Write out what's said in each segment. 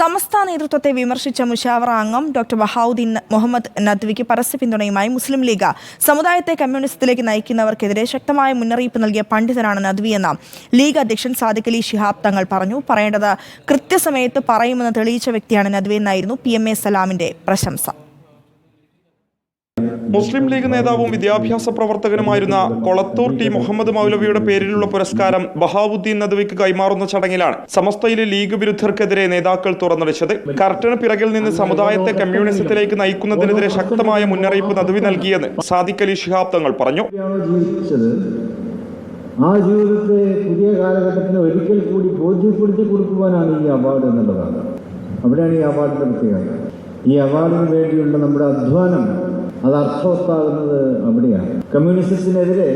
സമസ്ത നേതൃത്വത്തെ വിമർശിച്ച മുഷാവറ അംഗം ഡോക്ടർ ബഹാവുദ്ദീൻ മുഹമ്മദ് നദ്വിക്ക് പരസ്യ പിന്തുണയുമായി മുസ്ലിം ലീഗ് സമുദായത്തെ കമ്മ്യൂണിസത്തിലേക്ക് നയിക്കുന്നവർക്കെതിരെ ശക്തമായ മുന്നറിയിപ്പ് നൽകിയ പണ്ഡിതനാണ് നദ്വിയെന്ന് ലീഗ് അധ്യക്ഷൻ സാദിഖ് അലി ശിഹാബ് തങ്ങൾ പറഞ്ഞു. പറയേണ്ടത് കൃത്യസമയത്ത് പറയുമെന്ന് തെളിയിച്ച വ്യക്തിയാണ് നദ്വിയെന്നായിരുന്നു PMA സലാമിന്റെ പ്രശംസ. മുസ്ലിം ലീഗ് നേതാവും വിദ്യാഭ്യാസ പ്രവർത്തകനുമായിരുന്ന കൊളത്തൂർ ടി മുഹമ്മദ് മൗലവിയുടെ പേരിലുള്ള പുരസ്കാരം ബഹാവുദ്ദീൻ നദ്വിക്ക് കൈമാറുന്ന ചടങ്ങിലാണ് സമസ്തയിലെ ലീഗ് വിരുദ്ധർക്കെതിരെ നേതാക്കൾ തുറന്നടിച്ചത്. കർട്ടന് പിറകിൽ നിന്ന് സമുദായത്തെ കമ്മ്യൂണിസത്തിലേക്ക് നയിക്കുന്നതിനെതിരെ ശക്തമായ മുന്നറിയിപ്പ് നദ്വി നൽകിയെന്ന് സാദിഖ് അലി ശിഹാബ് തങ്ങൾ പറഞ്ഞു. ആ ജീവിതത്തെ പുതിയ കാലഘട്ടത്തിന് ഒരിക്കൽ കൂടി ബോധ്യപ്പെടുത്തി കൊടുക്കുവാനാണ് ഈ അവാർഡ് എന്നുള്ളതാണ്. അവിടെയാണ് ഈ അവാർഡിന്റെ പ്രത്യേകത. ഈ അവാർഡിന് വേണ്ടിയുള്ള നമ്മുടെ അധ്വാനം അത് അർത്ഥവത്താകുന്നത് അവിടെയാണ്. കമ്മ്യൂണിസത്തിനെതിരെ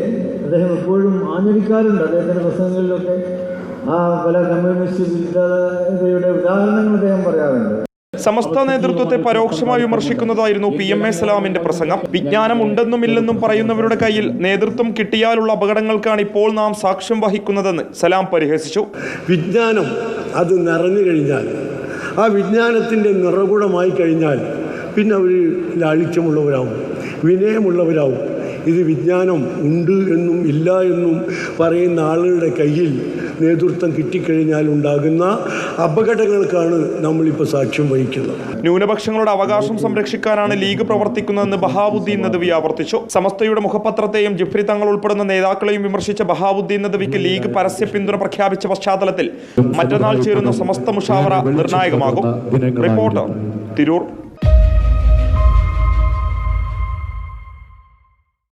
അദ്ദേഹം എപ്പോഴും ആഞ്ഞടിക്കാറുണ്ട്. അദ്ദേഹത്തിൻ്റെ പ്രസംഗങ്ങളിലൊക്കെ പല കമ്മ്യൂണിസ്റ്റ് വിരുദ്ധതയുടെ ഉദാഹരണങ്ങൾ അദ്ദേഹം പറയാറുണ്ട്. സമസ്ത നേതൃത്വത്തെ പരോക്ഷമായി വിമർശിക്കുന്നതായിരുന്നു PMA സലാമിന്റെ പ്രസംഗം. വിജ്ഞാനം ഉണ്ടെന്നും പറയുന്നവരുടെ കയ്യിൽ നേതൃത്വം കിട്ടിയാലുള്ള അപകടങ്ങൾക്കാണ് ഇപ്പോൾ നാം സാക്ഷ്യം വഹിക്കുന്നതെന്ന് സലാം പരിഹസിച്ചു. വിജ്ഞാനം അത് നിറഞ്ഞു കഴിഞ്ഞാൽ, ആ വിജ്ഞാനത്തിൻ്റെ നിറകുടമായി കഴിഞ്ഞാൽ പിന്നെ അവർ ലാളിത്യമുള്ളവരാവും, വിനയമുള്ളവരാവും. ഇത് വിജ്ഞാനം ഉണ്ട് എന്നും ഇല്ല എന്നും പറയുന്ന ആളുകളുടെ കയ്യിൽ നേതൃത്വം കിട്ടിക്കഴിഞ്ഞാൽ ഉണ്ടാകുന്ന അപകടങ്ങൾക്കാണ് നമ്മളിപ്പോൾ സാക്ഷ്യം വഹിക്കുന്നത്. ന്യൂനപക്ഷങ്ങളുടെ അവകാശം സംരക്ഷിക്കാനാണ് ലീഗ് പ്രവർത്തിക്കുന്നതെന്ന് ബഹാവുദ്ദീൻ നദ്വി ആവർത്തിച്ചു. സമസ്തയുടെ മുഖപത്രത്തെയും ജിഫ്രി തങ്ങൾ ഉൾപ്പെടുന്ന നേതാക്കളെയും വിമർശിച്ച ബഹാവുദ്ദീൻ നദ്വിക്ക് ലീഗ് പരസ്യ പിന്തുണ പ്രഖ്യാപിച്ച പശ്ചാത്തലത്തിൽ മറ്റന്നാൾ ചേരുന്ന സമസ്ത മുഷാവറ നിർണായകമാകും. റിപ്പോർട്ടർ, തിരൂർ.